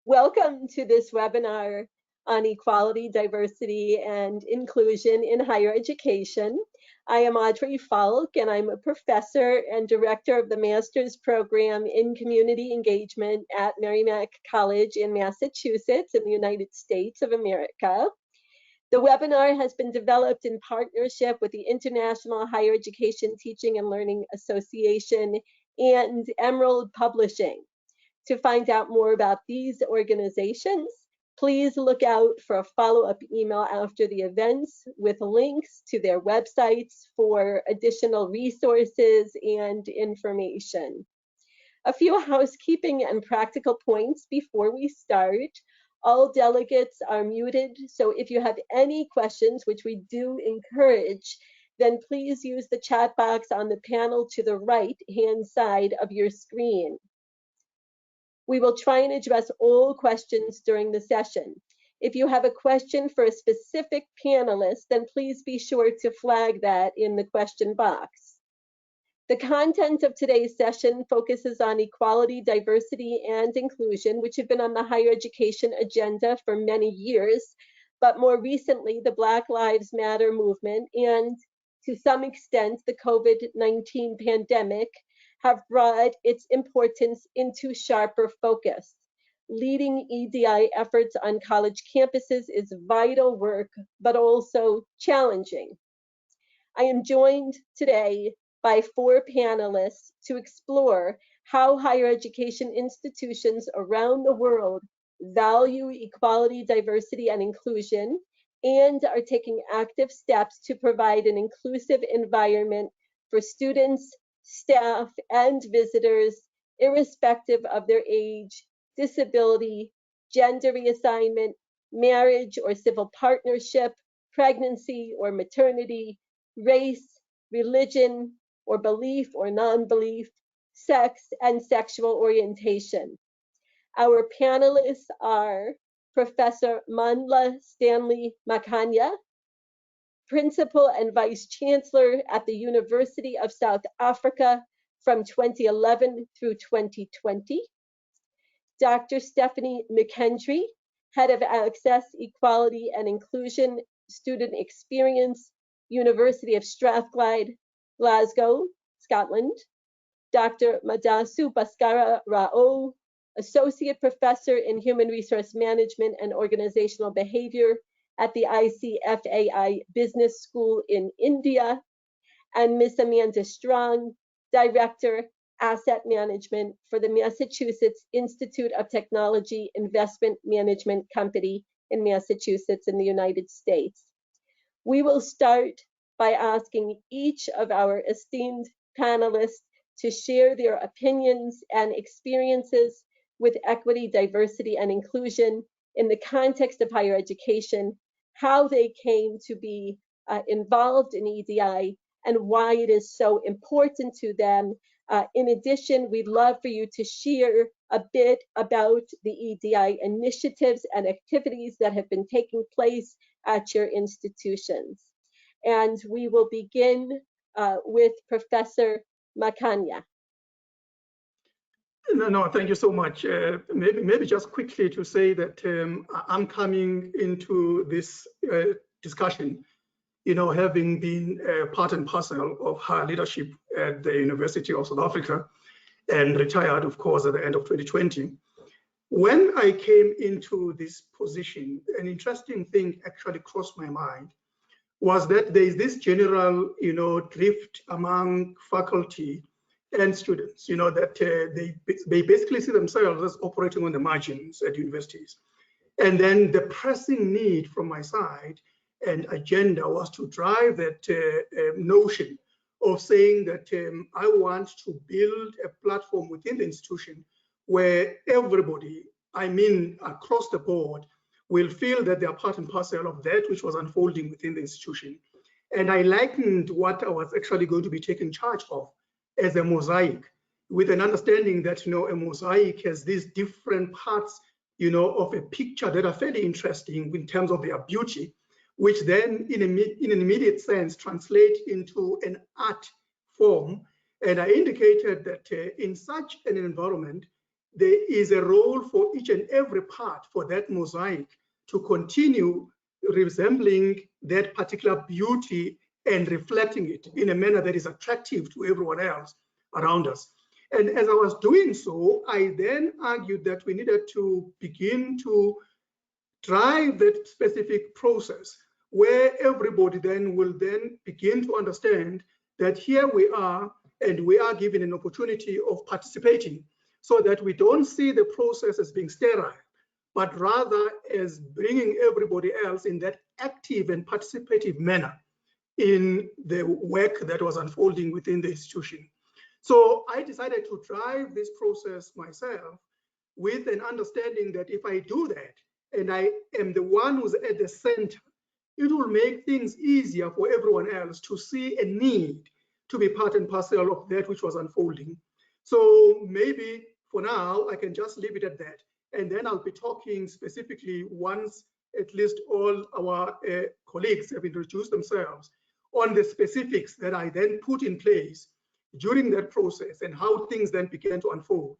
Welcome to this webinar on equality, diversity, and inclusion in higher education. I am Audrey Falk, and I'm a professor and director of the master's program in community engagement at Merrimack College in Massachusetts in the United States of America. The webinar has been developed in partnership with the International Higher Education Teaching and Learning Association and Emerald Publishing. To find out more about these organizations, please look out for a follow-up email after the events with links to their websites for additional resources and information. A few housekeeping and practical points before we start. All delegates are muted, so if you have any questions, which we do encourage, then please use the chat box on the panel to the right-hand side of your screen. We will try and address all questions during the session. If you have a question for a specific panelist, then please be sure to flag that in the question box. The content of today's session focuses on equality, diversity, and inclusion, which have been on the higher education agenda for many years, but more recently, the Black Lives Matter movement and, to some extent, the COVID-19 pandemic have brought its importance into sharper focus. Leading EDI efforts on college campuses is vital work, but also challenging. I am joined today by 4 panelists to explore how higher education institutions around the world value equality, diversity, and inclusion, and are taking active steps to provide an inclusive environment for students, staff, and visitors, irrespective of their age, disability, gender reassignment, marriage or civil partnership, pregnancy or maternity, race, religion or belief or non-belief, sex, and sexual orientation. Our panelists are Professor Mandla Stanley Makhanya, Principal and Vice-Chancellor at the University of South Africa from 2011 through 2020. Dr. Stephanie McKendry, Head of Access, Equality and Inclusion Student Experience, University of Strathclyde, Glasgow, Scotland. Dr. Madasu Bhaskara Rao, Associate Professor in Human Resource Management and Organizational Behavior at the ICFAI Business School in India, and Ms. Amanda Strong, Director, Asset Management for the Massachusetts Institute of Technology Investment Management Company in Massachusetts in the United States. We will start by asking each of our esteemed panelists to share their opinions and experiences with equity, diversity, and inclusion in the context of higher education, how they came to be involved in EDI, and why it is so important to them. In addition, we'd love for you to share a bit about the EDI initiatives and activities that have been taking place at your institutions. And we will begin with Professor Makhanya. No, thank you so much. Maybe just quickly to say that I'm coming into this discussion, having been part and parcel of her leadership at the University of South Africa and retired, of course, at the end of 2020. When I came into this position, an interesting thing actually crossed my mind was that there is this general, drift among faculty and students, that they basically see themselves as operating on the margins at universities. And then the pressing need from my side and agenda was to drive that notion of saying that I want to build a platform within the institution where everybody, I mean across the board, will feel that they are part and parcel of that which was unfolding within the institution. And I likened what I was actually going to be taking charge of as a mosaic, with an understanding that a mosaic has these different parts of a picture that are fairly interesting in terms of their beauty, which then in an immediate sense translate into an art form. And I indicated that in such an environment, there is a role for each and every part for that mosaic to continue resembling that particular beauty and reflecting it in a manner that is attractive to everyone else around us. And as I was doing so, I then argued that we needed to begin to drive that specific process where everybody then will then begin to understand that here we are and we are given an opportunity of participating, so that we don't see the process as being sterile, but rather as bringing everybody else in that active and participative manner in the work that was unfolding within the institution. So I decided to drive this process myself with an understanding that if I do that, and I am the one who's at the center, it will make things easier for everyone else to see a need to be part and parcel of that which was unfolding. So maybe for now, I can just leave it at that. And then I'll be talking specifically once at least all our colleagues have introduced themselves on the specifics that I then put in place during that process and how things then began to unfold,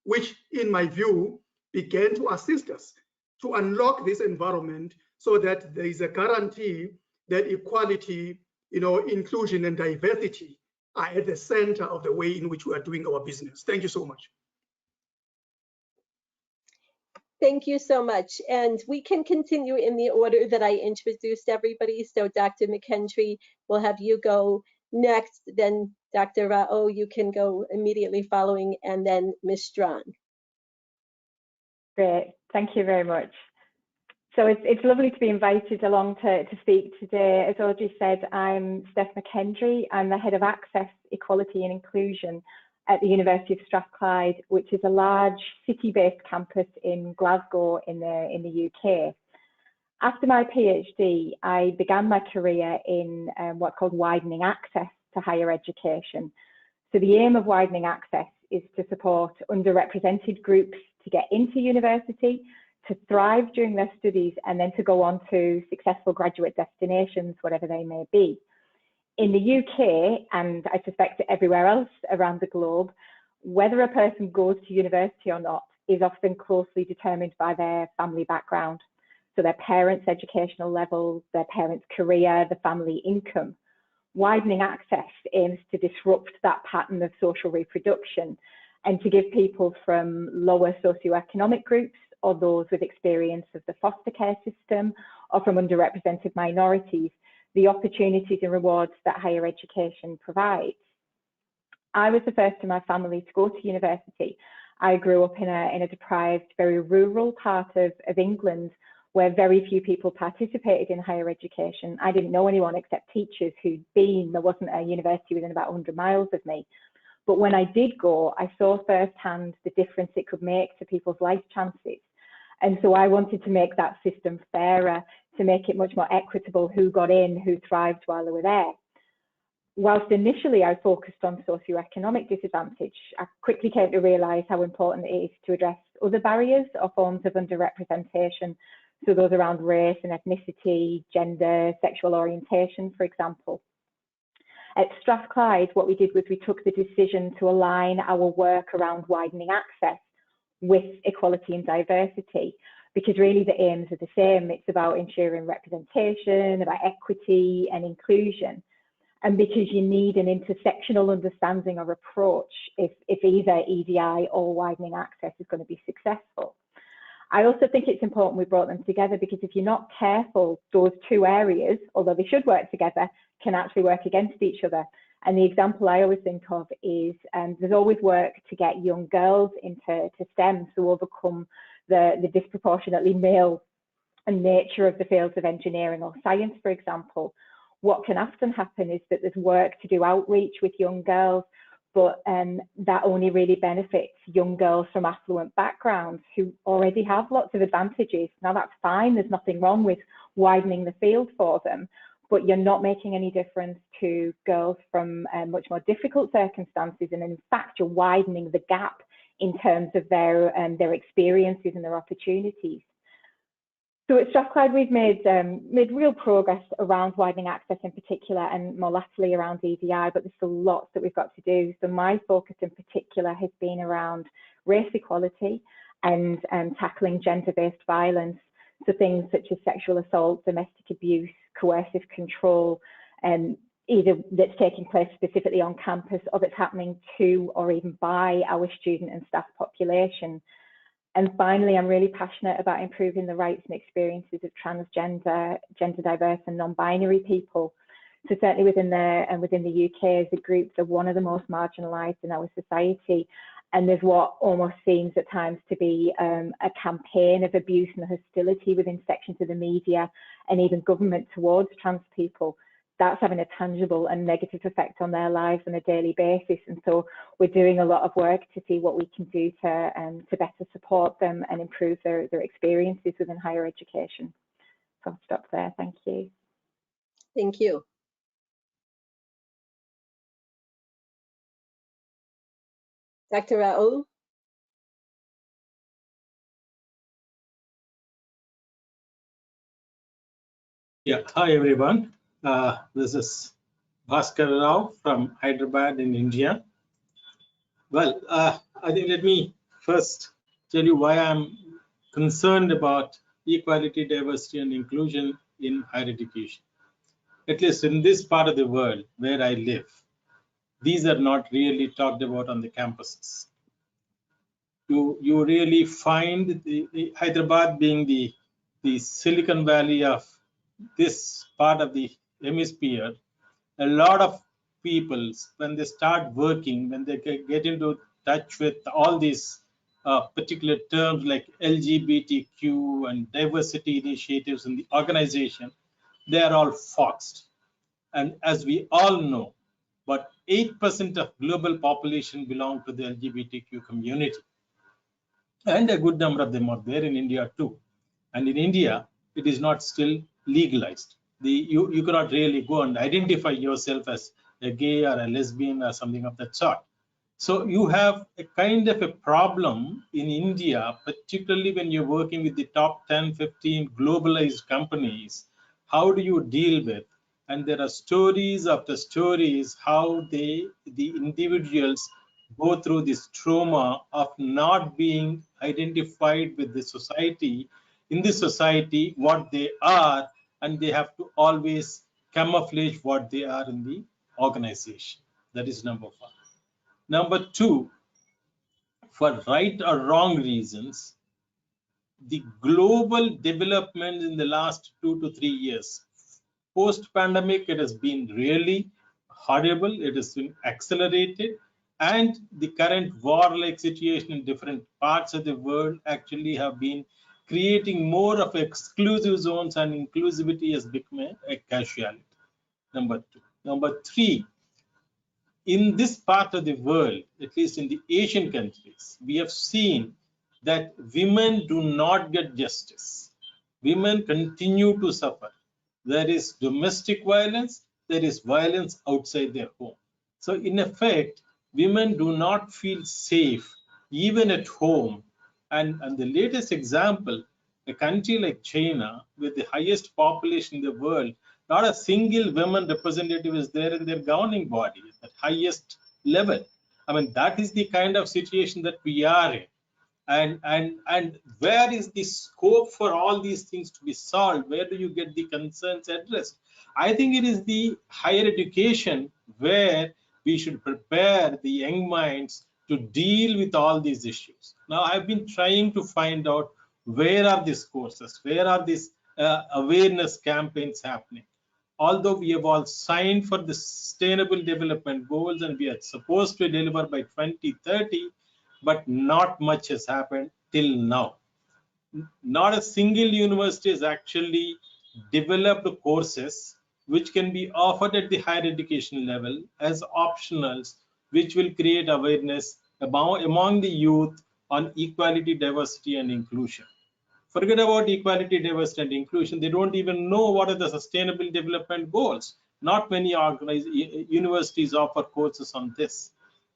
which in my view began to assist us to unlock this environment so that there is a guarantee that equality, inclusion and diversity are at the center of the way in which we are doing our business. Thank you so much. Thank you so much. And we can continue in the order that I introduced everybody. So Dr. McKendry, we'll have you go next, then Dr. Rao, you can go immediately following, and then Ms. Strong. Great, thank you very much. So it's lovely to be invited along to speak today. As Audrey said, I'm Steph McKendry. I'm the Head of Access, Equality and Inclusion at the University of Strathclyde, which is a large city-based campus in Glasgow in the UK. After my PhD, I began my career in what's called widening access to higher education. So the aim of widening access is to support underrepresented groups to get into university, to thrive during their studies, and then to go on to successful graduate destinations, whatever they may be. In the UK, and I suspect everywhere else around the globe, whether a person goes to university or not is often closely determined by their family background. So their parents' educational level, their parents' career, the family income. Widening access aims to disrupt that pattern of social reproduction and to give people from lower socioeconomic groups or those with experience of the foster care system or from underrepresented minorities the opportunities and rewards that higher education provides. I was the first in my family to go to university. I grew up in a deprived, very rural part of England where very few people participated in higher education. I didn't know anyone except teachers who'd been. There wasn't a university within about 100 miles of me. But when I did go, I saw firsthand the difference it could make to people's life chances. And so I wanted to make that system fairer, to make it much more equitable who got in, who thrived while they were there. Whilst initially I focused on socioeconomic disadvantage, I quickly came to realise how important it is to address other barriers or forms of underrepresentation, so those around race and ethnicity, gender, sexual orientation, for example. At Strathclyde, what we did was we took the decision to align our work around widening access with equality and diversity, because really the aims are the same. It's about ensuring representation, about equity and inclusion. And because you need an intersectional understanding or approach if either EDI or widening access is going to be successful. I also think it's important we brought them together, because if you're not careful, those two areas, although they should work together, can actually work against each other. And the example I always think of is there's always work to get young girls into STEM, to overcome the disproportionately male nature of the fields of engineering or science, for example. What can often happen is that there's work to do outreach with young girls, but that only really benefits young girls from affluent backgrounds who already have lots of advantages. Now that's fine, there's nothing wrong with widening the field for them, but you're not making any difference to girls from much more difficult circumstances, and in fact you're widening the gap in terms of their experiences and their opportunities. So at Strathclyde, we've made real progress around widening access in particular, and more latterly around EDI, but there's still lots that we've got to do. So my focus in particular has been around race equality and tackling gender-based violence. So things such as sexual assault, domestic abuse, coercive control, either that's taking place specifically on campus or that's happening to or even by our student and staff population. And finally, I'm really passionate about improving the rights and experiences of transgender, gender diverse and non-binary people. So certainly within the UK as a group, they're one of the most marginalised in our society. And there's what almost seems at times to be a campaign of abuse and hostility within sections of the media and even government towards trans people. That's having a tangible and negative effect on their lives on a daily basis. And so we're doing a lot of work to see what we can do to better support them and improve their experiences within higher education. So I'll stop there. Thank you. Thank you. Dr. Raoul? Yeah, hi everyone. This is Bhaskar Rao from Hyderabad in India. Well, I think let me first tell you why I'm concerned about equality, diversity, and inclusion in higher education. At least in this part of the world where I live, these are not really talked about on the campuses. You really find the Hyderabad being the Silicon Valley of this part of the hemisphere. A lot of people, when they start working, when they get into touch with all these particular terms like LGBTQ and diversity initiatives in the organization, they are all foxed. And as we all know, but 8% of global population belong to the LGBTQ community. And a good number of them are there in India too. And in India, it is not still legalized. You cannot really go and identify yourself as a gay or a lesbian or something of that sort. So you have a kind of a problem in India, particularly when you're working with the top 10, 15 globalized companies. How do you deal with? And there are stories after stories how the individuals go through this trauma of not being identified with the society, in the society, what they are, and they have to always camouflage what they are in the organization. That is number one. Number two, for right or wrong reasons, the global development in the last 2 to 3 years, post-pandemic, it has been really horrible. It has been accelerated. And the current war-like situation in different parts of the world actually have been creating more of exclusive zones, and inclusivity has become a casualty. Number two. Number three, in this part of the world, at least in the Asian countries, we have seen that women do not get justice. Women continue to suffer. There is domestic violence, there is violence outside their home. So in effect, women do not feel safe even at home. And the latest example, a country like China, with the highest population in the world, not a single woman representative is there in their governing body at the highest level. I mean, that is the kind of situation that we are in. And where is the scope for all these things to be solved? Where do you get the concerns addressed? I think it is the higher education where we should prepare the young minds to deal with all these issues. Now, I've been trying to find out where are these courses, where are these awareness campaigns happening. Although we have all signed for the Sustainable Development Goals and we are supposed to deliver by 2030, but not much has happened till now. Not a single university has actually developed courses which can be offered at the higher education level as optionals, which will create awareness among the youth on equality, diversity, and inclusion. Forget about equality, diversity, and inclusion. They don't even know what are the Sustainable Development Goals. Not many universities offer courses on this.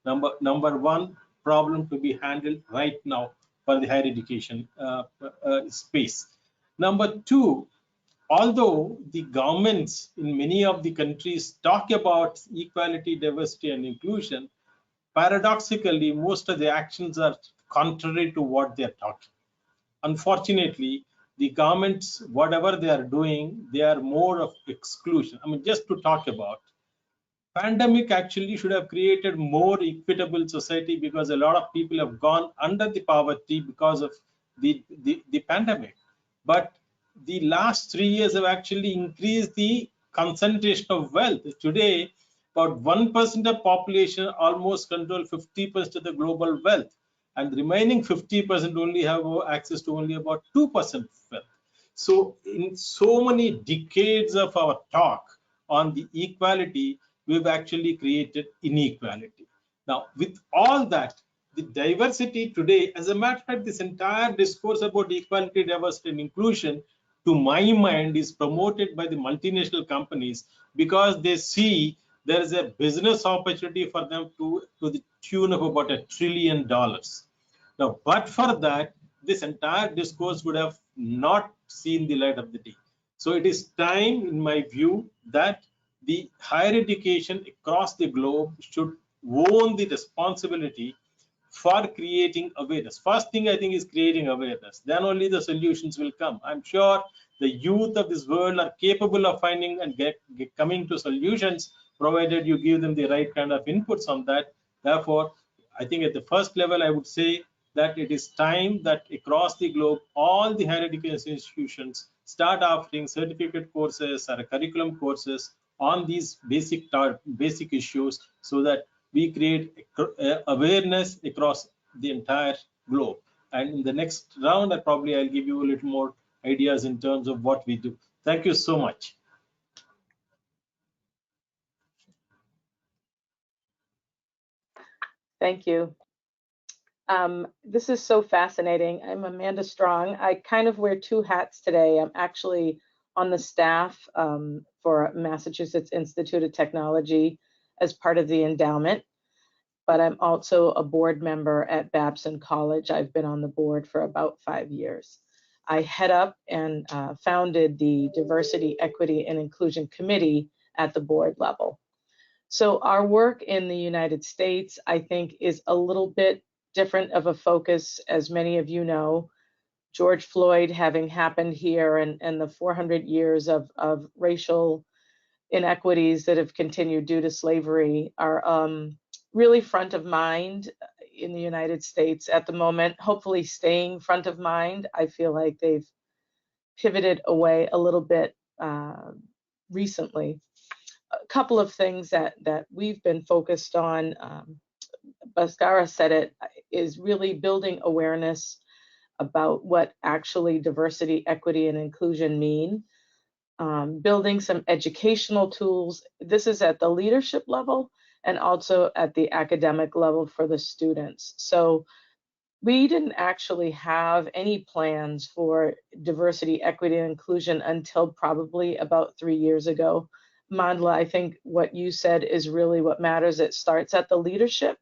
Number one problem to be handled right now for the higher education space. Number two, although the governments in many of the countries talk about equality, diversity, and inclusion, paradoxically, most of the actions are contrary to what they are talking. Unfortunately, the governments, whatever they are doing, they are more of exclusion. I mean, just to talk about, pandemic actually should have created more equitable society, because a lot of people have gone under the poverty because of the pandemic. But the last 3 years have actually increased the concentration of wealth. Today, about 1% of population almost control 50% of the global wealth, and the remaining 50% only have access to only about 2% of wealth. So in so many decades of our talk on the equality, we've actually created inequality. Now, with all that, the diversity today, as a matter of fact, this entire discourse about equality, diversity, and inclusion, to my mind, is promoted by the multinational companies because they see there is a business opportunity for them to the tune of about $1 trillion. Now, but for that, this entire discourse would have not seen the light of the day. So it is time, in my view, that the higher education across the globe should own the responsibility for creating awareness. First thing I think is creating awareness. Then only the solutions will come. I'm sure the youth of this world are capable of finding and coming to solutions, provided you give them the right kind of inputs on that. Therefore, I think at the first level, I would say that it is time that across the globe, all the higher education institutions start offering certificate courses or curriculum courses on these basic issues, so that we create awareness across the entire globe. And in the next round, I'll give you a little more ideas in terms of what we do. Thank you so much. Thank you. This is so fascinating. I'm Amanda Strong. I kind of wear two hats today. I'm actually on the staff for Massachusetts Institute of Technology as part of the endowment, but I'm also a board member at Babson College. I've been on the board for about 5 years. I head up and founded the Diversity, Equity, and Inclusion Committee at the board level. So our work in the United States, I think, is a little bit different of a focus, as many of you know. George Floyd having happened here, and the 400 years of racial inequities that have continued due to slavery are really front of mind in the United States at the moment, hopefully staying front of mind. I feel like they've pivoted away a little bit recently. A couple of things that we've been focused on, Bhaskara said it, is really building awareness about what actually diversity, equity, and inclusion mean. Building some educational tools. This is at the leadership level and also at the academic level for the students. So we didn't actually have any plans for diversity, equity, and inclusion until probably about 3 years ago. Mandla, I think what you said is really what matters. It starts at the leadership.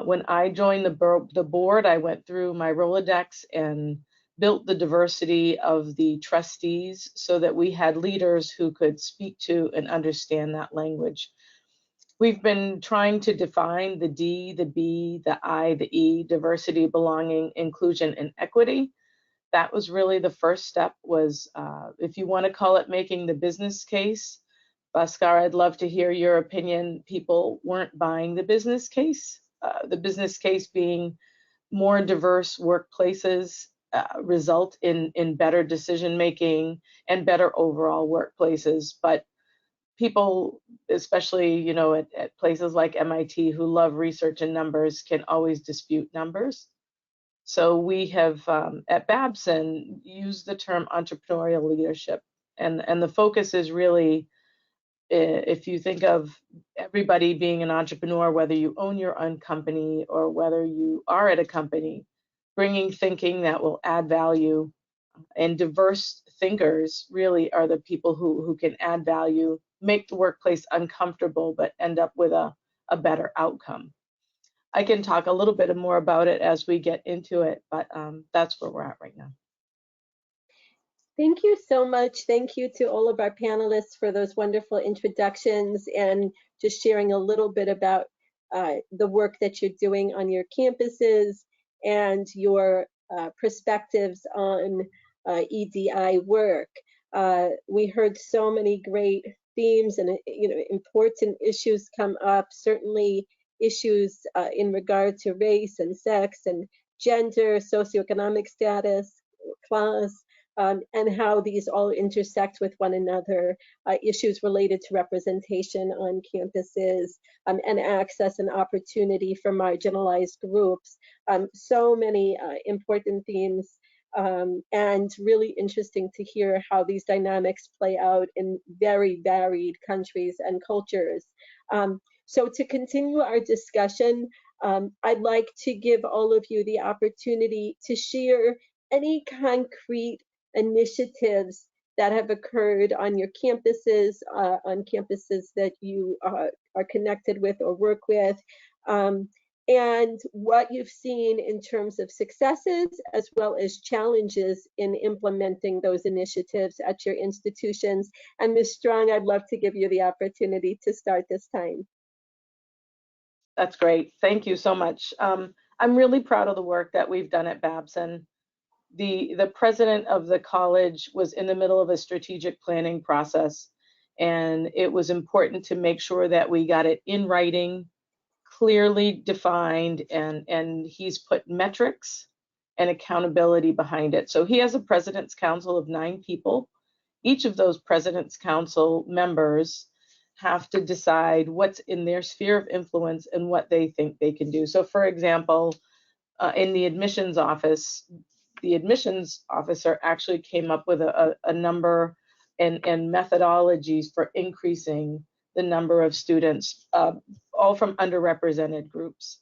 When I joined the board, I went through my Rolodex and built the diversity of the trustees so that we had leaders who could speak to and understand that language. We've been trying to define the D, the B, the I, the E, diversity, belonging, inclusion, and equity. That was really the first step, was if you want to call it making the business case. Bhaskar, I'd love to hear your opinion. People weren't buying the business case. The business case being more diverse workplaces result in better decision making and better overall workplaces. But people, especially at places like MIT, who love research and numbers, can always dispute numbers. So we have at Babson used the term entrepreneurial leadership, and the focus is really, if you think of everybody being an entrepreneur, whether you own your own company or whether you are at a company, bringing thinking that will add value, and diverse thinkers really are the people who can add value, make the workplace uncomfortable, but end up with a better outcome. I can talk a little bit more about it as we get into it, but that's where we're at right now. Thank you so much. Thank you to all of our panelists for those wonderful introductions and just sharing a little bit about the work that you're doing on your campuses and your perspectives on EDI work. We heard so many great themes and important issues come up, certainly issues in regard to race and sex and gender, socioeconomic status, class, and how these all intersect with one another, issues related to representation on campuses, and access and opportunity for marginalized groups. So many important themes, and really interesting to hear how these dynamics play out in very varied countries and cultures. So to continue our discussion, I'd like to give all of you the opportunity to share any concrete initiatives that have occurred on your campuses, that you are connected with or work with, and what you've seen in terms of successes as well as challenges in implementing those initiatives at your institutions. And Ms. Strong, I'd love to give you the opportunity to start this time. That's great. Thank you so much. I'm really proud of the work that we've done at Babson. The president of the college was in the middle of a strategic planning process, and it was important to make sure that we got it in writing, clearly defined, and he's put metrics and accountability behind it. So he has a president's council of 9 people. Each of those president's council members have to decide what's in their sphere of influence and what they think they can do. So for example, in the admissions office, the admissions officer actually came up with a number and methodologies for increasing the number of students, all from underrepresented groups.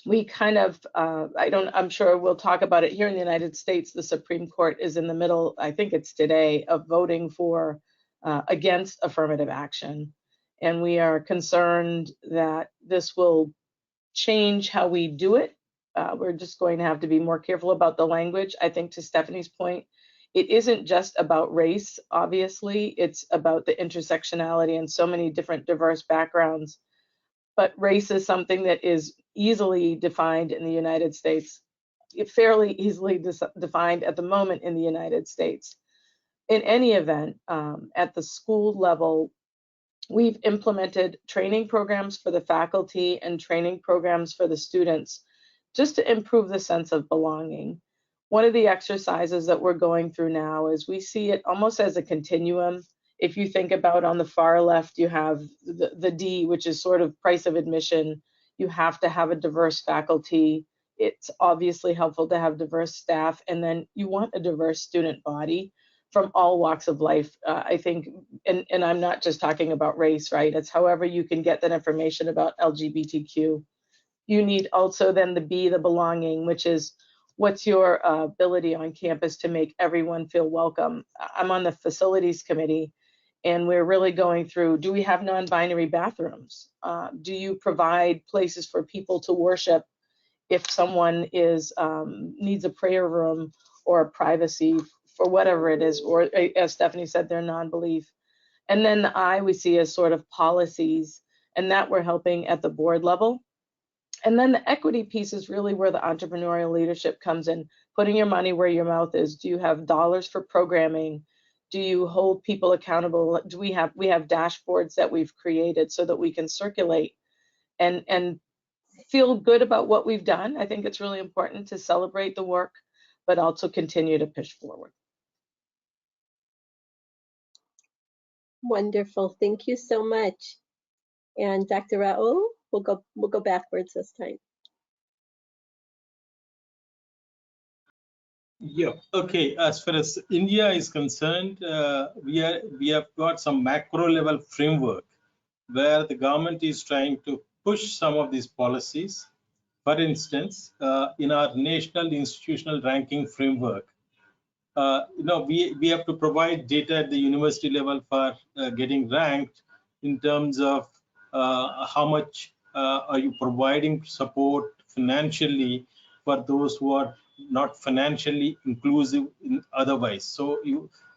We kind of, I'm sure we'll talk about it here in the United States. The Supreme Court is in the middle, I think it's today, of voting for against affirmative action. And we are concerned that this will change how we do it. We're just going to have to be more careful about the language. I think to Stephanie's point, it isn't just about race, obviously, it's about the intersectionality and so many different diverse backgrounds. But race is something that is easily defined in the United States, fairly easily defined at the moment in the United States. In any event, at the school level, we've implemented training programs for the faculty and training programs for the students just to improve the sense of belonging. One of the exercises that we're going through now is we see it almost as a continuum. If you think about on the far left, you have the D, which is sort of price of admission. You have to have a diverse faculty. It's obviously helpful to have diverse staff, and then you want a diverse student body from all walks of life. I think, and I'm not just talking about race, right? It's however you can get that information about LGBTQ. You need also then the B, the belonging, which is what's your ability on campus to make everyone feel welcome. I'm on the facilities committee, and we're really going through, do we have non-binary bathrooms? Do you provide places for people to worship if someone needs a prayer room or privacy for whatever it is, or as Stephanie said, their non-belief? And then the I we see as sort of policies, and that we're helping at the board level. And then the equity piece is really where the entrepreneurial leadership comes in, putting your money where your mouth is. Do you have dollars for programming? Do you hold people accountable? Do we have dashboards that we've created so that we can circulate and feel good about what we've done? I think it's really important to celebrate the work, but also continue to push forward. Wonderful, thank you so much. And Dr. Raul, we'll go backwards this time. Yeah, okay. As far as India is concerned, we have got some macro level framework where the government is trying to push some of these policies. For instance, in our national institutional ranking framework, we have to provide data at the university level for getting ranked in terms of how much are you providing support financially for those who are not financially inclusive in otherwise. So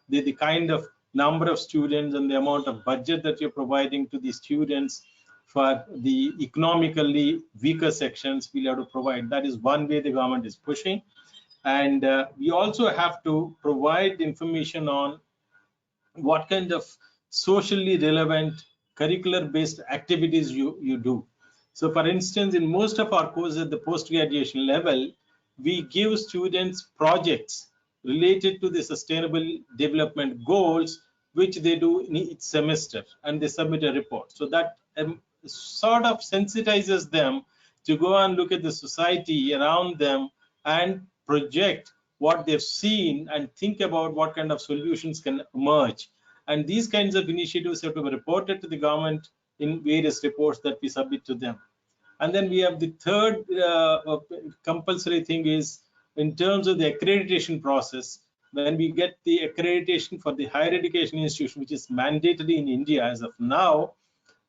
the kind of number of students and the amount of budget that you're providing to the students for the economically weaker sections, we'll have to provide. That is one way the government is pushing. And we also have to provide information on what kind of socially relevant curricular-based activities you do. So for instance, in most of our courses at the post-graduation level, we give students projects related to the sustainable development goals, which they do in each semester, and they submit a report. So that sort of sensitizes them to go and look at the society around them and project what they've seen and think about what kind of solutions can emerge. And these kinds of initiatives have to be reported to the government in various reports that we submit to them. And then we have the third compulsory thing is in terms of the accreditation process. When we get the accreditation for the higher education institution, which is mandatory in India as of now,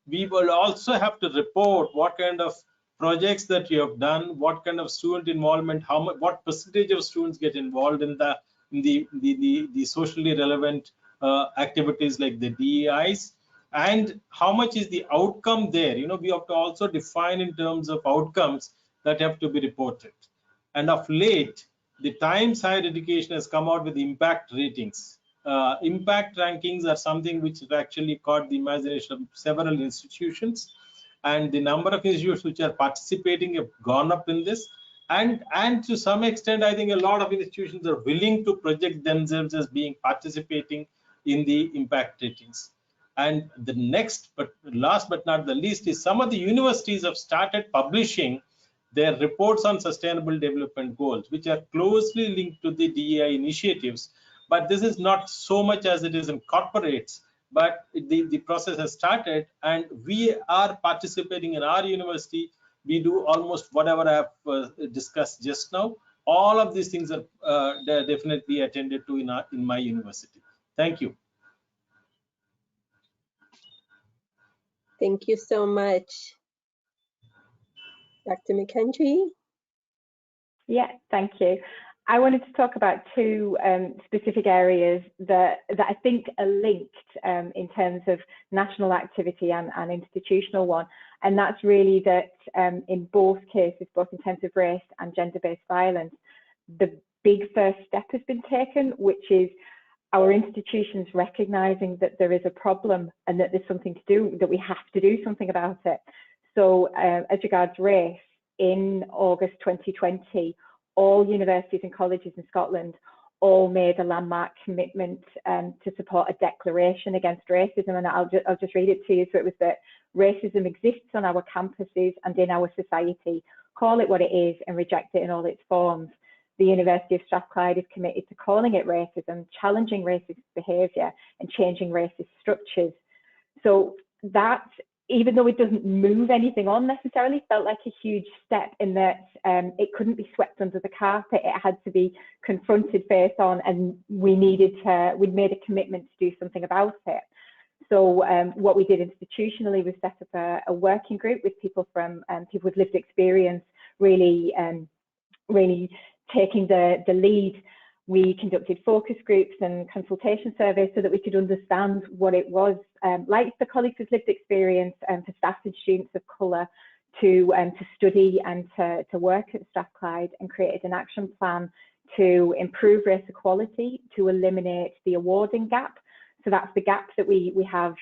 we will also have to report what kind of projects that you have done, what kind of student involvement, how much, what percentage of students get involved in the socially relevant activities like the DEIs, and how much is the outcome there. You know, we have to also define in terms of outcomes that have to be reported. And of late, the Times Higher Education has come out with impact ratings. Impact rankings are something which has actually caught the imagination of several institutions, and the number of institutions which are participating have gone up in this. And to some extent, I think a lot of institutions are willing to project themselves as being participating in the impact ratings. And the next, but last but not the least, is some of the universities have started publishing their reports on sustainable development goals, which are closely linked to the DEI initiatives. But this is not so much as it is in corporates, but the process has started, and we are participating in our university. We do almost whatever I have discussed just now. All of these things are definitely attended to in my university. Thank you. Thank you so much. Dr. McKendry? Yeah, thank you. I wanted to talk about two specific areas that I think are linked in terms of national activity and institutional one. And that's really that in both cases, both in terms of race and gender-based violence, the big first step has been taken, which is our institutions recognizing that there is a problem and that there's something to do, that we have to do something about it. So as regards race, in August 2020, all universities and colleges in Scotland all made a landmark commitment to support a declaration against racism. And I'll just read it to you. So it was that racism exists on our campuses and in our society. Call it what it is and reject it in all its forms. The University of Strathclyde is committed to calling it racism, challenging racist behaviour and changing racist structures. So that, even though it doesn't move anything on necessarily, felt like a huge step in that it couldn't be swept under the carpet. It had to be confronted face on, and we'd made a commitment to do something about it. So what we did institutionally was set up a working group with people from people with lived experience, really taking the lead. We conducted focus groups and consultation surveys so that we could understand what it was like for colleagues with lived experience and for staff and students of colour to study and to work at Strathclyde, and created an action plan to improve race equality, to eliminate the awarding gap. So that's the gap that we have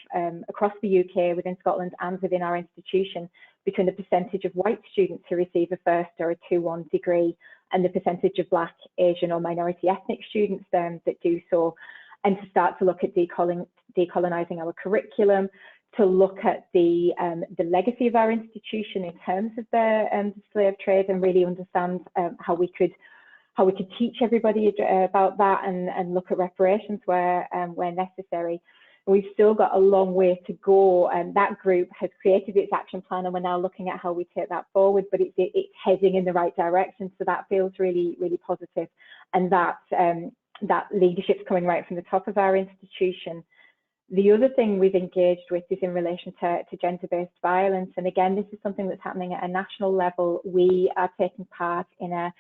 across the UK, within Scotland and within our institution, between the percentage of white students who receive a first or a 2-1 degree and the percentage of Black, Asian or minority ethnic students that do so, and to start to look at decolonising our curriculum, to look at the legacy of our institution in terms of the slave trade, and really understand how we could teach everybody about that and look at reparations where necessary. We've still got a long way to go, and that group has created its action plan, and we're now looking at how we take that forward, but it's heading in the right direction, so that feels really, really positive. And that leadership's coming right from the top of our institution. The other thing we've engaged with is in relation to gender-based violence. And again, this is something that's happening at a national level. We are taking part in a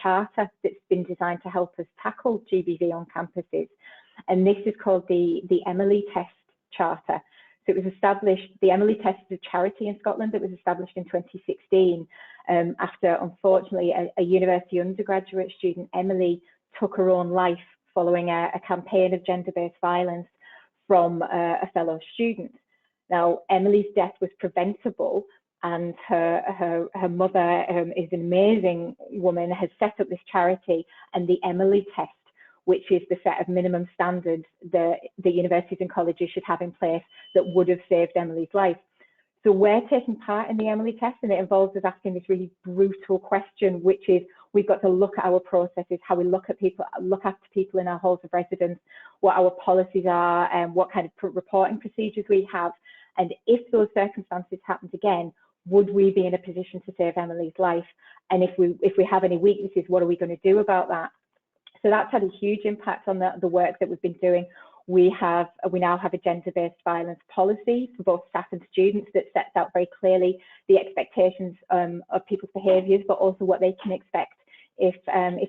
charter that's been designed to help us tackle GBV on campuses. And this is called the Emily Test Charter. So it was established, the Emily Test is a charity in Scotland that was established in 2016 after, unfortunately, a university undergraduate student, Emily, took her own life following a campaign of gender-based violence from a fellow student. Now, Emily's death was preventable, and her mother is an amazing woman, has set up this charity, and the Emily Test, which is the set of minimum standards that the universities and colleges should have in place that would have saved Emily's life. So we're taking part in the Emily Test, and it involves us asking this really brutal question, which is, we've got to look at our processes, how we look at people, look after people in our halls of residence, what our policies are, and what kind of reporting procedures we have. And if those circumstances happened again, would we be in a position to save Emily's life? And if we have any weaknesses, what are we going to do about that? So that's had a huge impact on the work that we've been doing. We now have a gender-based violence policy for both staff and students that sets out very clearly the expectations of people's behaviours, but also what they can expect if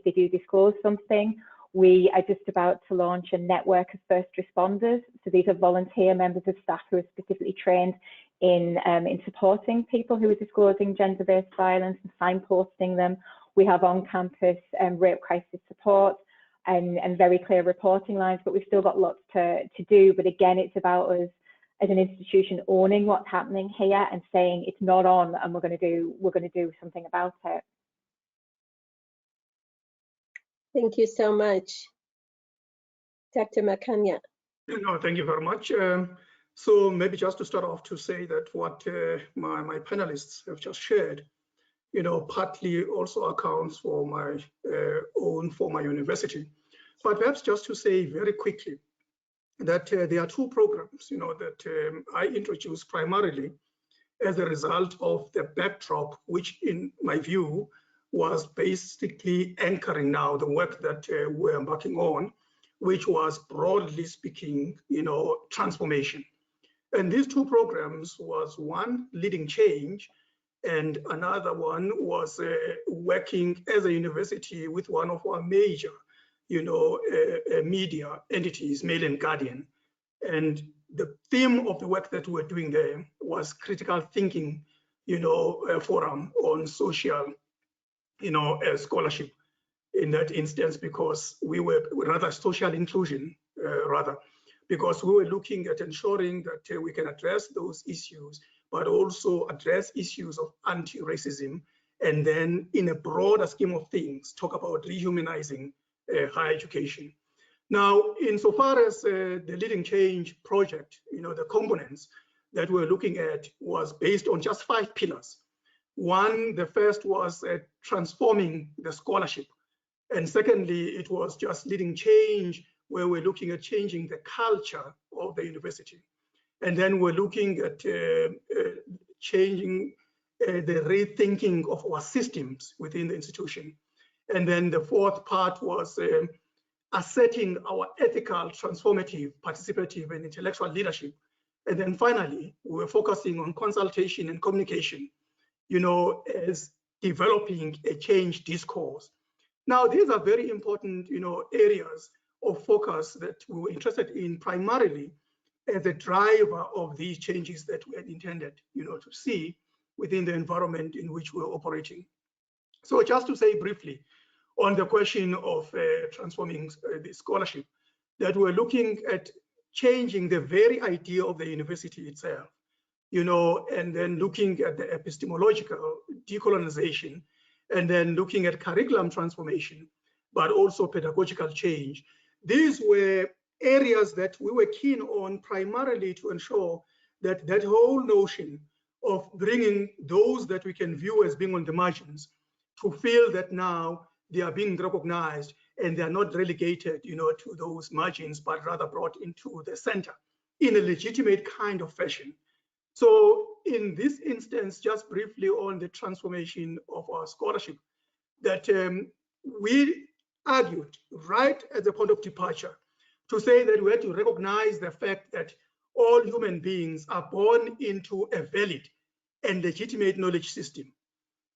they do disclose something. We are just about to launch a network of first responders. So these are volunteer members of staff who are specifically trained in supporting people who are disclosing gender-based violence and signposting them. We have on-campus rape crisis support and very clear reporting lines, but we've still got lots to do. But again, it's about us as an institution owning what's happening here and saying it's not on, and we're going to do something about it. Thank you so much. Dr. Makhanya. No, thank you very much. So maybe just to start off to say that what my panelists have just shared, partly also accounts for my own former university. But perhaps just to say very quickly that there are two programs, that I introduced primarily as a result of the backdrop, which in my view was basically anchoring now the work that we're embarking on, which was broadly speaking, transformation. And these two programs was one, Leading Change, and another one was working as a university with one of our major, media entities, Mail and Guardian. And the theme of the work that we're doing there was critical thinking, forum on social, scholarship in that instance, because we were rather social inclusion, because we were looking at ensuring that we can address those issues, but also address issues of anti-racism, and then in a broader scheme of things, talk about rehumanizing higher education. Now, insofar as the Leading Change project, the components that we're looking at was based on just 5 pillars. One, the first was transforming the scholarship. And secondly, it was just Leading Change, where we're looking at changing the culture of the university. And then we're looking at changing the rethinking of our systems within the institution. And then the fourth part was asserting our ethical, transformative, participative, and intellectual leadership. And then finally, we were focusing on consultation and communication, as developing a change discourse. Now, these are very important, areas of focus that we were interested in primarily as a driver of these changes that we had intended, to see within the environment in which we're operating. So just to say briefly on the question of transforming the scholarship, that we're looking at changing the very idea of the university itself, and then looking at the epistemological decolonization, and then looking at curriculum transformation, but also pedagogical change. These were areas that we were keen on primarily to ensure that that whole notion of bringing those that we can view as being on the margins to feel that now they are being recognized and they are not relegated, to those margins, but rather brought into the center in a legitimate kind of fashion. So in this instance, just briefly on the transformation of our scholarship, that we argued right at the point of departure to say that we had to recognize the fact that all human beings are born into a valid and legitimate knowledge system,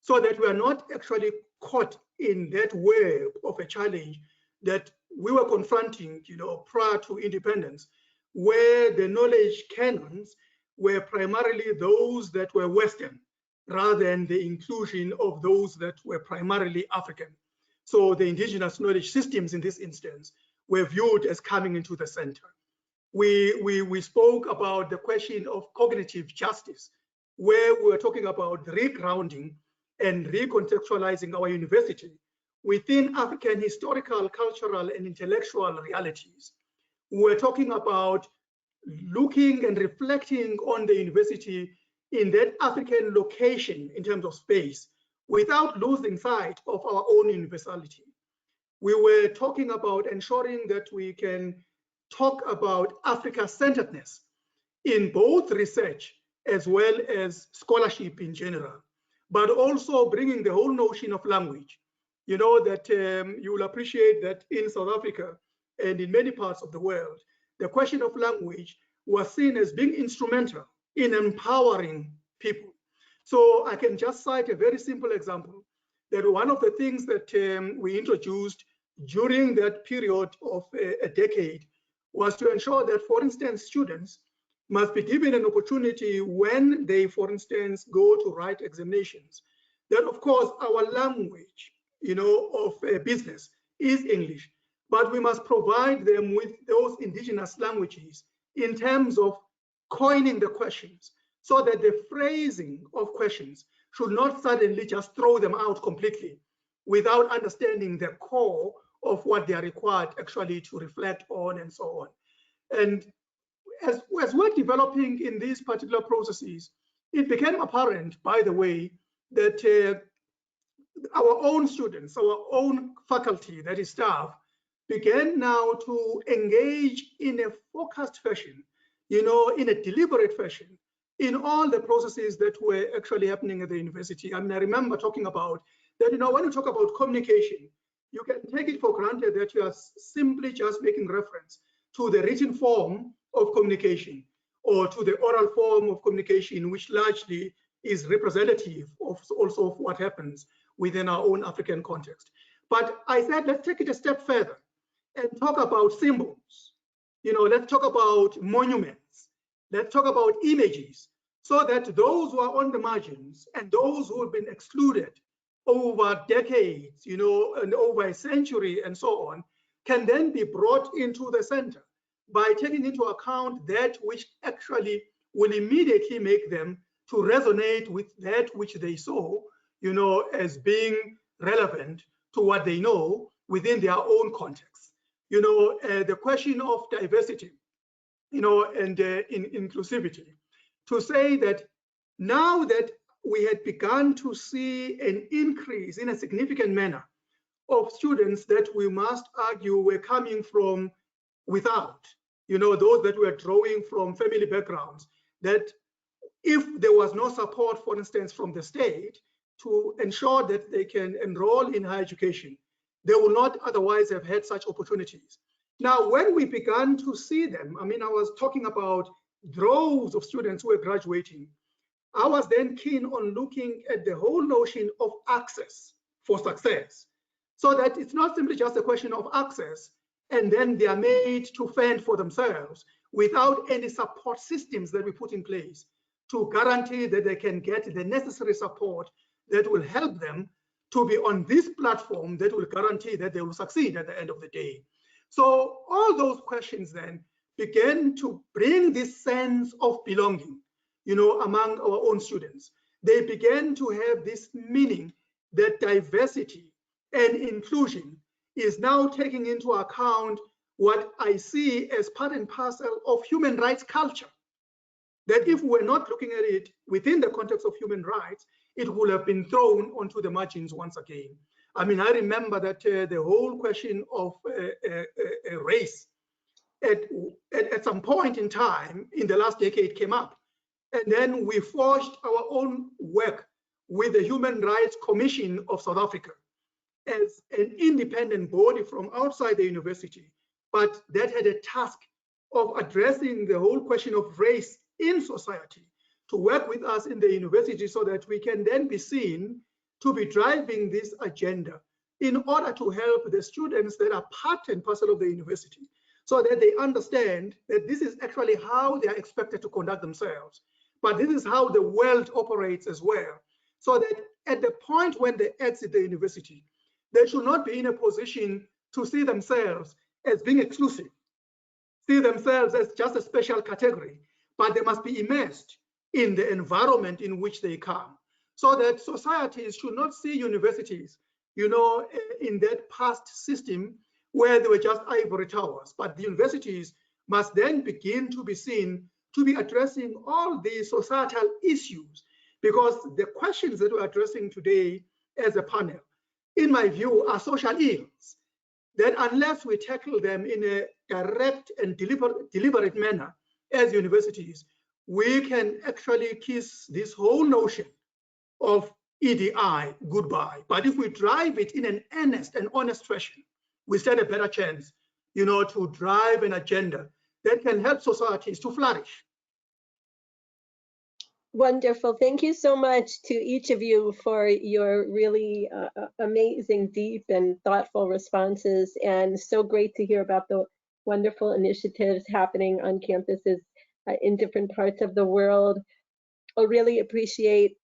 so that we are not actually caught in that web of a challenge that we were confronting, prior to independence, where the knowledge canons were primarily those that were Western, rather than the inclusion of those that were primarily African. So the indigenous knowledge systems in this instance were viewed as coming into the center. We spoke about the question of cognitive justice, where we were talking about regrounding and recontextualizing our university within African historical, cultural, and intellectual realities. We're talking about looking and reflecting on the university in that African location in terms of space, without losing sight of our own universality. We were talking about ensuring that we can talk about Africa-centeredness in both research as well as scholarship in general, but also bringing the whole notion of language. You know that you will appreciate that in South Africa and in many parts of the world, the question of language was seen as being instrumental in empowering people. So I can just cite a very simple example, that one of the things that we introduced during that period of a decade was to ensure that, for instance, students must be given an opportunity when they, for instance, go to write examinations, that of course our language, of business is English, but we must provide them with those indigenous languages in terms of coining the questions, so that the phrasing of questions should not suddenly just throw them out completely without understanding the core of what they are required actually to reflect on and so on. And as we're developing in these particular processes, it became apparent, by the way, that our own students, our own faculty, that is staff, began now to engage in a focused fashion, in a deliberate fashion, in all the processes that were actually happening at the university. I mean, I remember talking about that, when you talk about communication, you can take it for granted that you are simply just making reference to the written form of communication or to the oral form of communication, which largely is representative of also of what happens within our own African context. But I said, let's take it a step further and talk about symbols. Let's talk about monuments. Let's talk about images, so that those who are on the margins and those who have been excluded over decades, and over a century and so on, can then be brought into the center by taking into account that which actually will immediately make them to resonate with that which they saw, as being relevant to what they know within their own context. The question of diversity, and inclusivity, to say that now that we had begun to see an increase in a significant manner of students that we must argue were coming from without, those that were drawing from family backgrounds, that if there was no support, for instance, from the state to ensure that they can enroll in higher education, they will not otherwise have had such opportunities. Now, when we began to see them, I was talking about droves of students who were graduating. I was then keen on looking at the whole notion of access for success, so that it's not simply just a question of access and then they are made to fend for themselves without any support systems that we put in place to guarantee that they can get the necessary support that will help them to be on this platform that will guarantee that they will succeed at the end of the day. So all those questions then began to bring this sense of belonging, among our own students. They began to have this meaning that diversity and inclusion is now taking into account what I see as part and parcel of human rights culture. That if we're not looking at it within the context of human rights, it would have been thrown onto the margins once again. I remember that the whole question of race at some point in time in the last decade came up. And then we forged our own work with the Human Rights Commission of South Africa as an independent body from outside the university but that had a task of addressing the whole question of race in society, to work with us in the university so that we can then be seen to be driving this agenda in order to help the students that are part and parcel of the university, so that they understand that this is actually how they are expected to conduct themselves. But this is how the world operates as well. So that at the point when they exit the university, they should not be in a position to see themselves as being exclusive, see themselves as just a special category, but they must be immersed in the environment in which they come. So that societies should not see universities, you know, in that past system where they were just ivory towers, but the universities must then begin to be seen to be addressing all these societal issues, because the questions that we're addressing today as a panel, in my view, are social ills that unless we tackle them in a direct and deliberate manner as universities, we can actually kiss this whole notion of EDI goodbye. But if we drive it in an earnest and honest fashion, we stand a better chance, you know, to drive an agenda that can help societies to flourish. Wonderful. Thank you so much to each of you for your really amazing, deep, and thoughtful responses. And so great to hear about the wonderful initiatives happening on campuses in different parts of the world. I really appreciate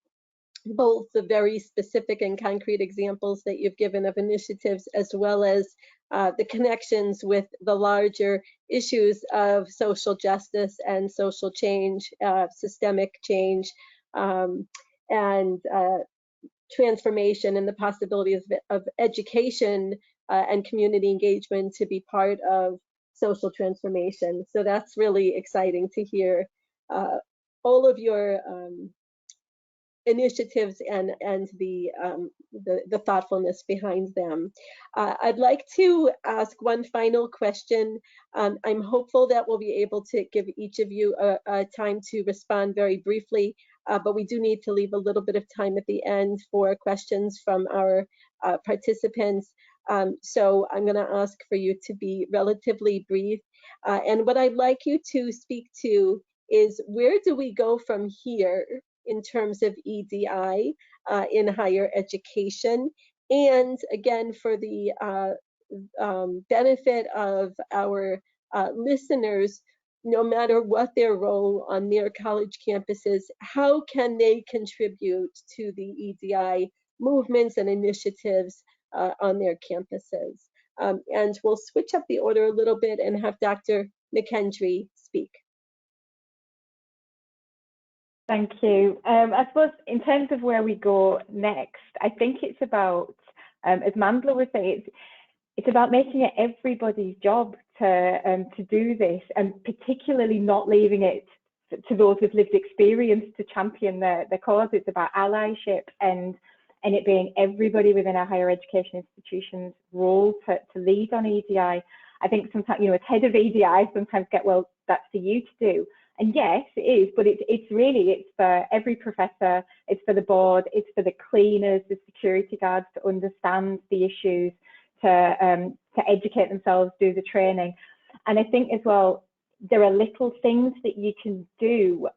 both the very specific and concrete examples that you've given of initiatives, as well as the connections with the larger issues of social justice and social change, systemic change, and transformation, and the possibilities of education and community engagement to be part of social transformation. So that's really exciting to hear all of your initiatives and the thoughtfulness behind them. I'd like to ask one final question. I'm hopeful that we'll be able to give each of you a time to respond very briefly, but we do need to leave a little bit of time at the end for questions from our participants. So I'm going to ask for you to be relatively brief. And what I'd like you to speak to is, where do we go from here in terms of EDI in higher education? And again, for the benefit of our listeners, no matter what their role on their college campuses, how can they contribute to the EDI movements and initiatives on their campuses? And we'll switch up the order a little bit and have Dr. McKendry speak. Thank you. I suppose in terms of where we go next, I think it's about, as Mandla was saying, it's about making it everybody's job to do this, and particularly not leaving it to those with lived experience to champion the cause. It's about allyship and it being everybody within our higher education institutions' role to lead on EDI. I think sometimes, you know, as head of EDI, sometimes get, well, that's for you to do. And yes, it is, but it's for every professor, it's for the board, it's for the cleaners, the security guards to understand the issues, to educate themselves, do the training. And I think as well, there are little things that you can do,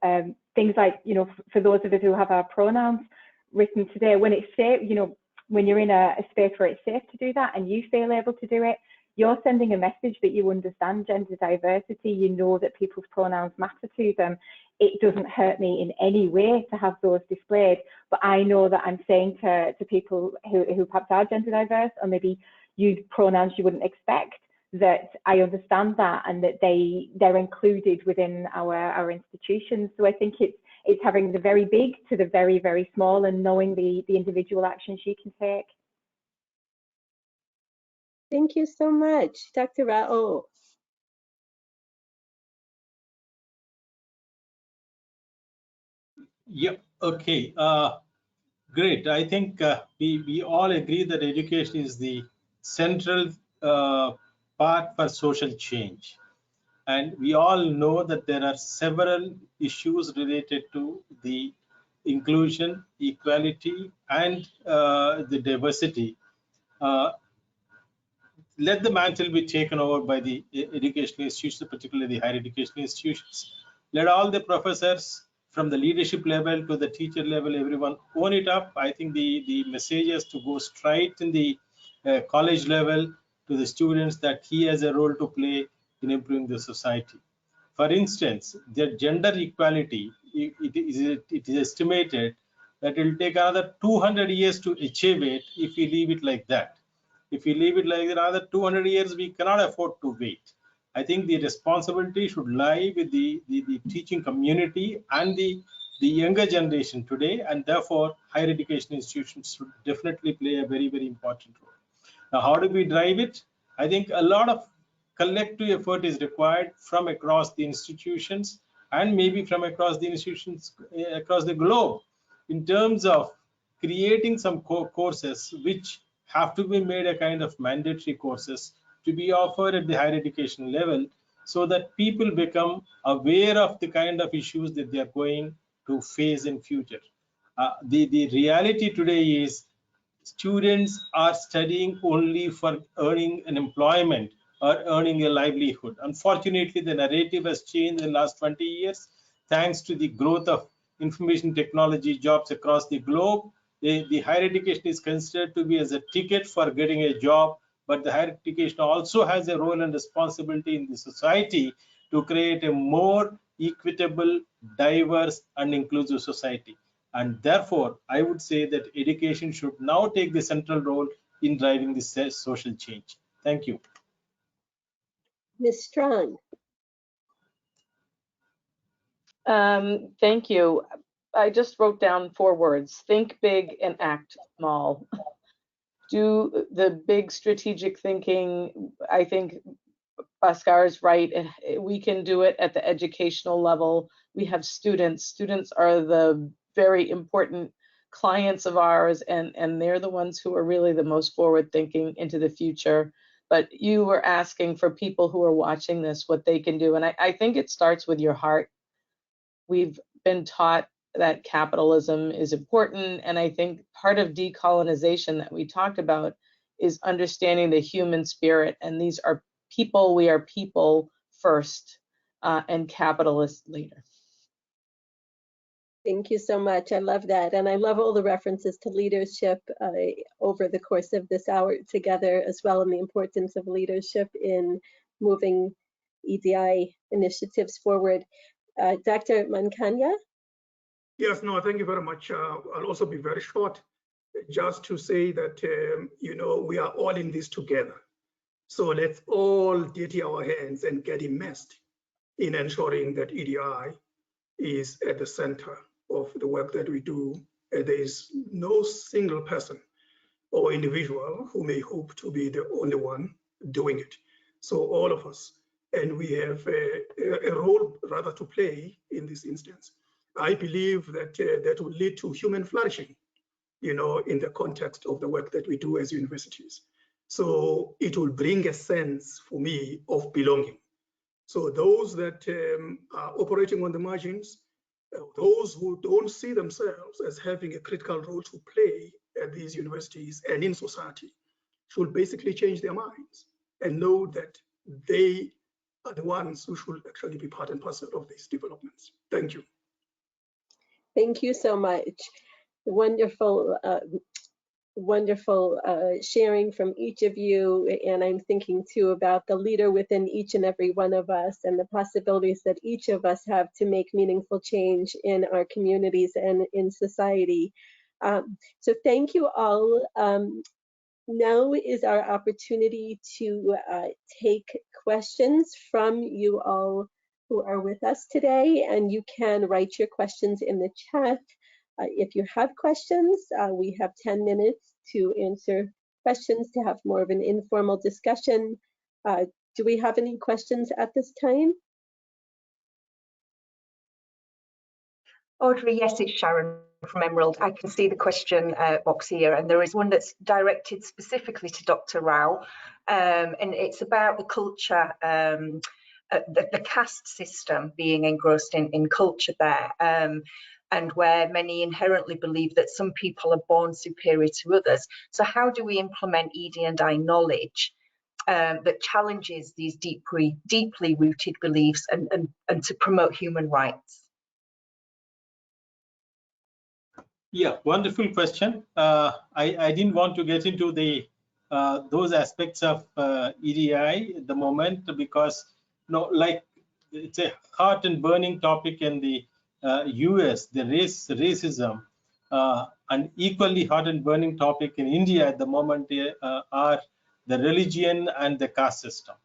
things like, you know, for those of us who have our pronouns written today, when it's safe, you know, when you're in a space where it's safe to do that and you feel able to do it, you're sending a message that you understand gender diversity, you know that people's pronouns matter to them. It doesn't hurt me in any way to have those displayed, but I know that I'm saying to people who perhaps are gender diverse, or maybe use pronouns you wouldn't expect, that I understand that and that they're included within our institutions. So I think it's having the very big to the very, very small, and knowing the individual actions you can take. Thank you so much, Dr. Rao. Yep. Okay. Great. I think we all agree that education is the central part for social change. And we all know that there are several issues related to the inclusion, equality, and the diversity. let the mantle be taken over by the educational institutions, particularly the higher educational institutions. Let all the professors from the leadership level to the teacher level, everyone own it up. I think the message is to go straight in the college level to the students that he has a role to play in improving the society. For instance, the gender equality, it is estimated that it will take another 200 years to achieve it if we leave it like that. If we leave it like another 200 years, we cannot afford to wait. I think the responsibility should lie with the teaching community and the younger generation today, and therefore higher education institutions should definitely play a very, very important role. Now, how do we drive it? I think a lot of collective effort is required from across the institutions and maybe from across the institutions across the globe in terms of creating some courses which have to be made a kind of mandatory courses to be offered at the higher education level, so that people become aware of the kind of issues that they are going to face in future. The reality today is students are studying only for earning an employment or earning a livelihood. Unfortunately, the narrative has changed in the last 20 years thanks to the growth of information technology jobs across the globe. The higher education is considered to be as a ticket for getting a job, but the higher education also has a role and responsibility in the society to create a more equitable, diverse, and inclusive society. And therefore, I would say that education should now take the central role in driving this social change. Thank you. Ms. Strong. Thank you. I just wrote down 4 words: think big and act small. Do the big strategic thinking. I think Bhaskar is right. We can do it at the educational level. We have students. Students are the very important clients of ours, and they're the ones who are really the most forward thinking into the future. But you were asking for people who are watching this what they can do, and I think it starts with your heart. We've been taught that capitalism is important, and I think part of decolonization that we talked about is understanding the human spirit, and these are people. We are people first, and capitalists later. Thank you so much. I love that. And I love all the references to leadership over the course of this hour together as well, and the importance of leadership in moving EDI initiatives forward. Dr. Makhanya? Yes, no, thank you very much. I'll also be very short, just to say that, we are all in this together. So let's all dirty our hands and get immersed in ensuring that EDI is at the center of the work that we do. There is no single person or individual who may hope to be the only one doing it. So all of us, and we have a role rather to play in this instance. I believe that that will lead to human flourishing, in the context of the work that we do as universities. So it will bring a sense for me of belonging. So those that are operating on the margins, those who don't see themselves as having a critical role to play at these universities and in society should basically change their minds and know that they are the ones who should actually be part and parcel of these developments. Thank you. Thank you so much. Wonderful, wonderful sharing from each of you. And I'm thinking too about the leader within each and every one of us and the possibilities that each of us have to make meaningful change in our communities and in society. So thank you all. Now is our opportunity to take questions from you all who are with us today, and you can write your questions in the chat. If you have questions, we have 10 minutes to answer questions, to have more of an informal discussion. Do we have any questions at this time? Audrey, yes, it's Sharon from Emerald. I can see the question box here, and there is one that's directed specifically to Dr. Rao, and it's about the culture, the caste system being engrossed in culture there, and where many inherently believe that some people are born superior to others. So how do we implement ED&I knowledge that challenges these deeply rooted beliefs and to promote human rights? Yeah, wonderful question. I didn't want to get into the those aspects of EDI at the moment because, like it's a hot and burning topic in the US, the racism, an equally hot and burning topic in India at the moment are the religion and the caste system.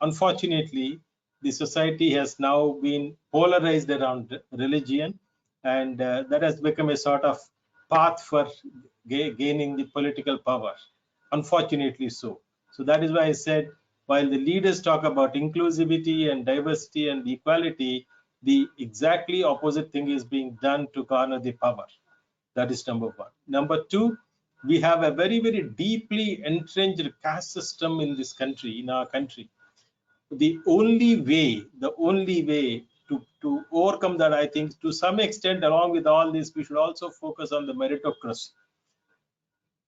Unfortunately, the society has now been polarized around religion, and that has become a sort of path for gaining the political power, unfortunately so. So that is why I said, while the leaders talk about inclusivity and diversity and equality, the exactly opposite thing is being done to garner the power. That is number one. Number two, we have a very, very deeply entrenched caste system in this country, in our country. The only way to overcome that, I think, to some extent, along with all this, we should also focus on the meritocracy.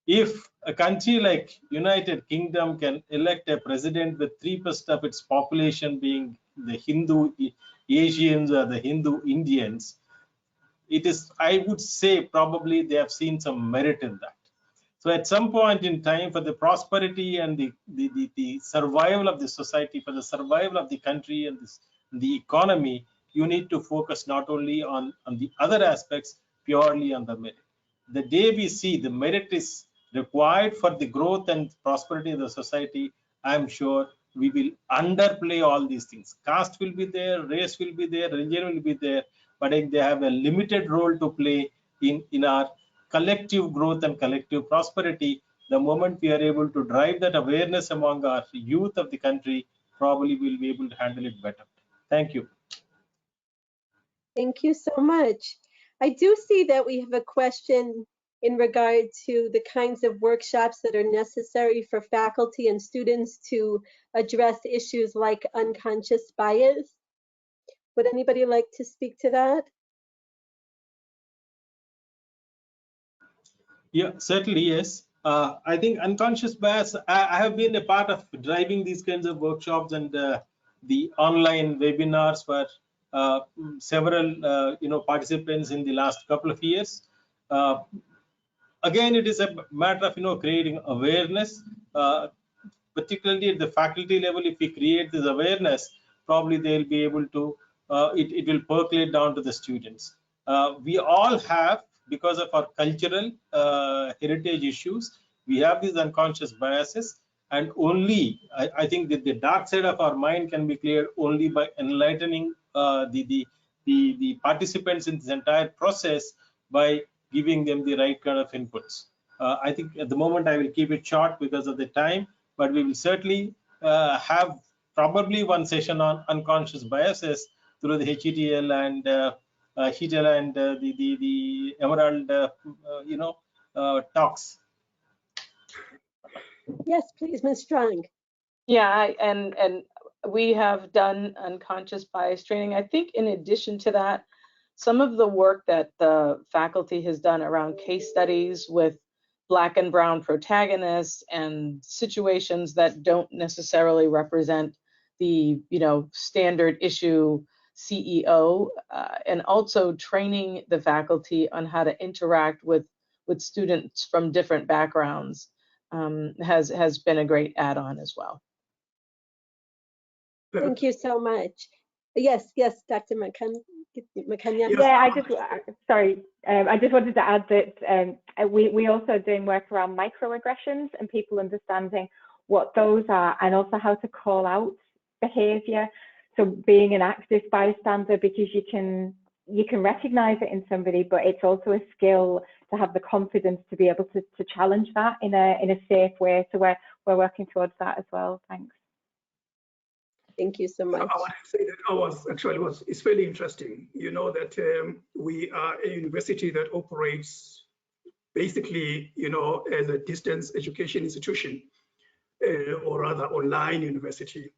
If a country like United Kingdom can elect a president with 3% of its population being the Hindu Asians or the Hindu Indians, it is, I would say, probably they have seen some merit in that. So at some point in time, for the prosperity and the survival of the society, for the survival of the country and the economy, you need to focus not only on the other aspects, purely on the merit. The day we see the merit is required for the growth and prosperity of the society, I'm sure we will underplay all these things. Caste will be there, race will be there, religion will be there, but they have a limited role to play in our collective growth and collective prosperity. The moment we are able to drive that awareness among our youth of the country, probably we'll be able to handle it better. Thank you. Thank you so much. I do see that we have a question in regard to the kinds of workshops that are necessary for faculty and students to address issues like unconscious bias. Would anybody like to speak to that? Yeah, certainly, yes. I think unconscious bias, I have been a part of driving these kinds of workshops and the online webinars for several participants in the last couple of years. Again, it is a matter of creating awareness, particularly at the faculty level. If we create this awareness, probably they'll be able to, it will percolate down to the students. We all have, because of our cultural heritage issues, we have these unconscious biases, and only I think that the dark side of our mind can be cleared only by enlightening the participants in this entire process by giving them the right kind of inputs. I think at the moment I will keep it short because of the time, but we will certainly have probably one session on unconscious biases through the HETL and HETL and the Emerald talks. Yes, please, Ms. Strong. Yeah, and we have done unconscious bias training. I think in addition to that, some of the work that the faculty has done around case studies with Black and brown protagonists and situations that don't necessarily represent the standard issue CEO, and also training the faculty on how to interact with students from different backgrounds has been a great add-on as well. Thank you so much. Yes, Dr. Makhanya. Yeah, I just wanted to add that we also doing work around microaggressions and people understanding what those are, and also how to call out behavior. So being an active bystander, because you can recognize it in somebody, but it's also a skill to have the confidence to be able to challenge that in a safe way. So we're working towards that as well. Thanks. Thank you so much. I want to say that it's very interesting. You know that we are a university that operates basically, as a distance education institution, or rather online university,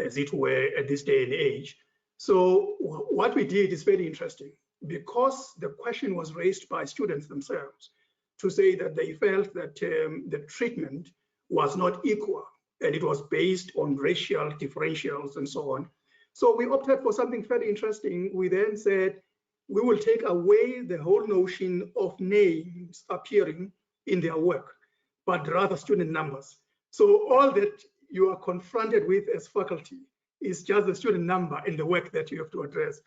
as it were, at this day and age. So what we did is very interesting, because the question was raised by students themselves to say that they felt that the treatment was not equal and it was based on racial differentials and so on. So we opted for something very interesting. We then said, we will take away the whole notion of names appearing in their work, but rather student numbers. So all that you are confronted with as faculty is just the student number in the work that you have to address.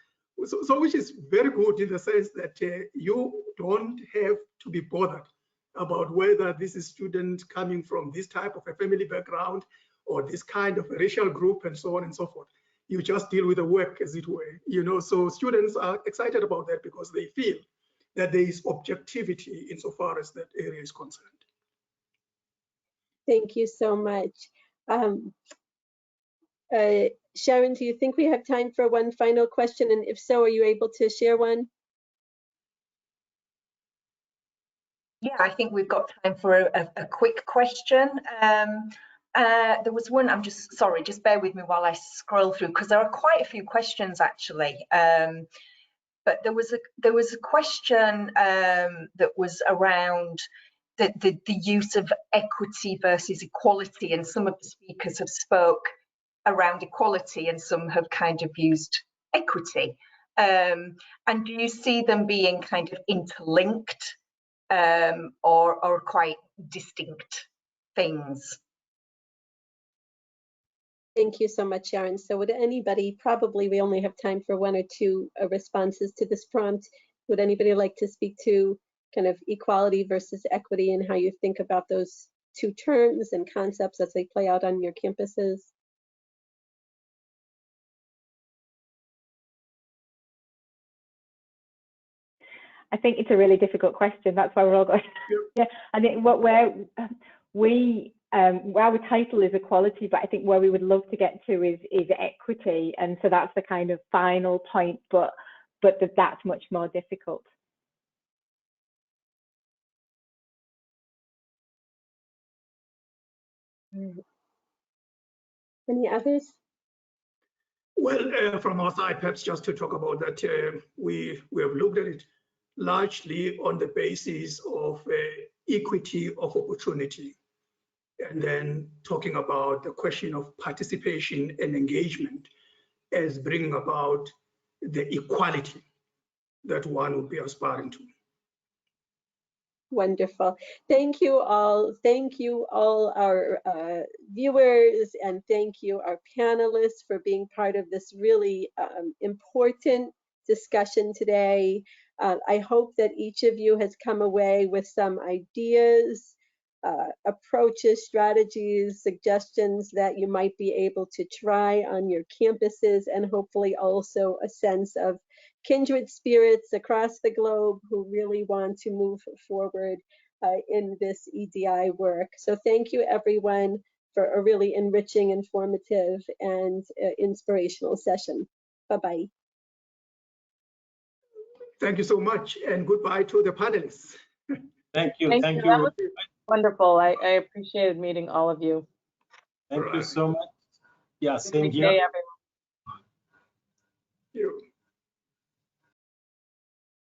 So which is very good in the sense that you don't have to be bothered about whether this is student coming from this type of a family background or this kind of a racial group and so on and so forth. You just deal with the work as it were, so students are excited about that because they feel that there is objectivity insofar as that area is concerned. Thank you so much. Sharon, do you think we have time for one final question? And if so, are you able to share one? Yeah, I think we've got time for a quick question. There was one, I'm just sorry, just bear with me while I scroll through, because there are quite a few questions actually. But there was a question that was around the use of equity versus equality, and some of the speakers have spoke around equality and some have kind of used equity. And do you see them being kind of interlinked or quite distinct things? Thank you so much, Sharon. So would anybody, probably we only have time for one or two responses to this prompt. Would anybody like to speak to kind of equality versus equity and how you think about those two terms and concepts as they play out on your campuses? I think it's a really difficult question. That's why we're all going. Yeah, I think our title is equality, but I think where we would love to get to is equity, and so that's the kind of final point. But that's much more difficult. Any others? Well, from our side, perhaps just to talk about that, we have looked at it largely on the basis of equity of opportunity, and then talking about the question of participation and engagement as bringing about the equality that one would be aspiring to. Wonderful. Thank you all. Thank you all our viewers, and thank you our panelists for being part of this really important discussion today. I hope that each of you has come away with some ideas, approaches, strategies, suggestions that you might be able to try on your campuses, and hopefully also a sense of kindred spirits across the globe who really want to move forward in this EDI work. So thank you everyone for a really enriching, informative, and inspirational session. Bye-bye. Thank you so much, and goodbye to the panelists. Thank you. Thank you. That was wonderful. I appreciated meeting all of you. Thank you so much. Yeah, same Good here. day, everyone. Thank you.